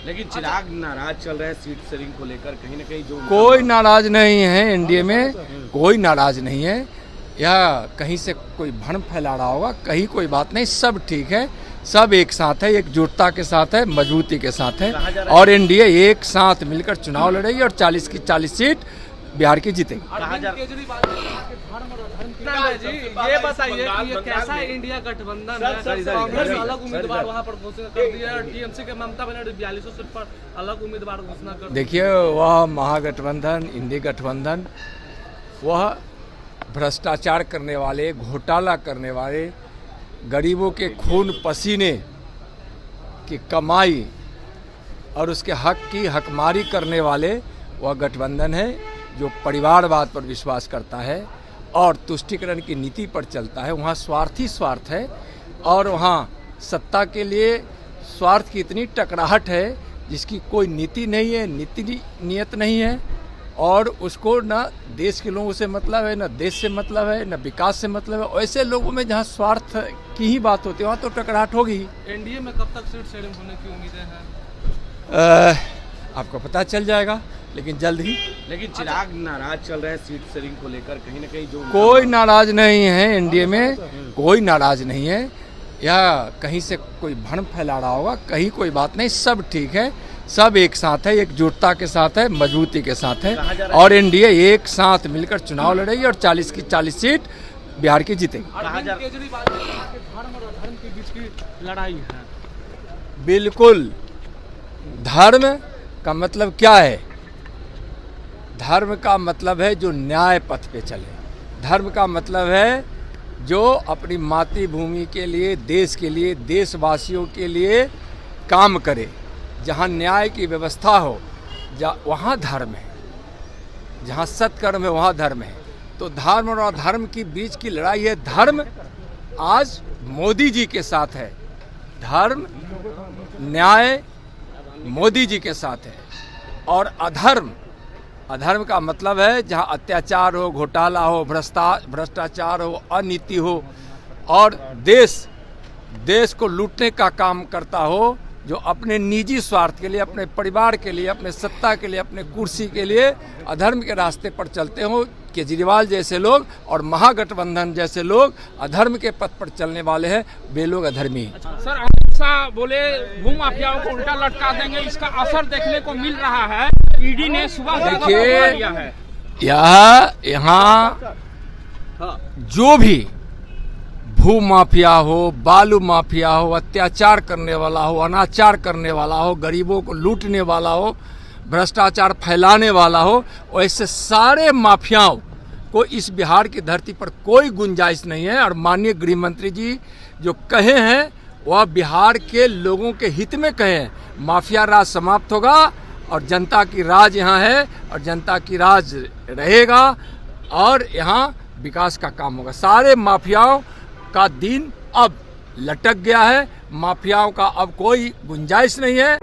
लेकिन चिराग नाराज चल रहे हैं सीट शेयरिंग को लेकर, कहीं ना कहीं जो कोई नाराज नहीं है, एनडीए में कोई नाराज नहीं है। या कहीं से कोई भ्रम फैला रहा होगा, कहीं कोई बात नहीं, सब ठीक है, सब एक साथ है, एकजुटता के साथ है, मजबूती के साथ है और एनडीए एक साथ मिलकर चुनाव लड़ेगी और 40 की 40 सीट बिहार की जीतेगी। जी ये बताइए कि ये कैसा इंडिया गठबंधन है? कांग्रेस अलग उम्मीदवार वहां पर घोषणा कर दिया है, टीएमसी के ममता बनर्जी 4200 सीट पर अलग उम्मीदवार घोषणा कर दिया। देखिए, वह महागठबंधन, इंडी गठबंधन, वह भ्रष्टाचार करने वाले, घोटाला करने वाले, गरीबों के खून पसीने की कमाई और उसके हक की हकमारी करने वाले वह गठबंधन है जो परिवारवाद पर विश्वास करता है और तुष्टीकरण की नीति पर चलता है। वहाँ स्वार्थी स्वार्थ है और वहाँ सत्ता के लिए स्वार्थ की इतनी टकराहट है जिसकी कोई नीति नहीं है, नीति नियत नहीं है और उसको न देश के लोगों से मतलब है, न देश से मतलब है, न विकास से मतलब है। ऐसे लोगों में जहाँ स्वार्थ की ही बात होती है वहाँ तो टकराहट होगी। एनडीए में कब तक सीट शेयरिंग होने की उम्मीदें हैं? आपको पता चल जाएगा, लेकिन जल्द ही। लेकिन चिराग नाराज चल रहे हैं सीट शेयरिंग को लेकर, कहीं ना कहीं जो कोई नाराज नहीं है, एनडीए में कोई नाराज नहीं है। या कहीं से कोई भ्रम फैला रहा होगा, कहीं कोई बात नहीं, सब ठीक है, सब एक साथ है, एकजुटता के साथ है, मजबूती के साथ है और एनडीए एक साथ मिलकर चुनाव लड़ेगी और 40 की 40 सीट बिहार की जीतेगी। केजरीवाल के धर्म और अधर्म के बीच की लड़ाई है। बिल्कुल। धर्म का मतलब क्या है? धर्म का मतलब है जो न्याय पथ पे चले। धर्म का मतलब है जो अपनी मातृभूमि के लिए, देश के लिए, देशवासियों के लिए काम करे। जहाँ न्याय की व्यवस्था हो वहाँ धर्म है, जहाँ सत्कर्म है वहाँ धर्म है। तो धर्म और अधर्म के बीच की लड़ाई है। धर्म आज मोदी जी के साथ है, धर्म न्याय मोदी जी के साथ है और अधर्म का मतलब है जहाँ अत्याचार हो, घोटाला हो, भ्रष्टाचार हो, अनीति हो और देश को लूटने का काम करता हो, जो अपने निजी स्वार्थ के लिए, अपने परिवार के लिए, अपने सत्ता के लिए, अपने कुर्सी के लिए अधर्म के रास्ते पर चलते हो। केजरीवाल जैसे लोग और महागठबंधन जैसे लोग अधर्म के पथ पर चलने वाले हैं, वे लोग अधर्मी। सर, अमित शाह बोले भूमाफियाओं को उल्टा लटका देंगे, इसका असर देखने को मिल रहा है। ईडी ने सुबह देखिए, यहाँ जो भी भू माफिया हो, बालू माफिया हो, अत्याचार करने वाला हो, अनाचार करने वाला हो, गरीबों को लूटने वाला हो, भ्रष्टाचार फैलाने वाला हो, ऐसे सारे माफियाओं को इस बिहार की धरती पर कोई गुंजाइश नहीं है। और माननीय गृह मंत्री जी जो कहे हैं वह बिहार के लोगों के हित में कहे हैं। माफिया राज समाप्त होगा और जनता की राज यहाँ है और जनता की राज रहेगा और यहाँ विकास का काम होगा। सारे माफियाओं का दिन अब लटक गया है, माफियाओं का अब कोई गुंजाइश नहीं है।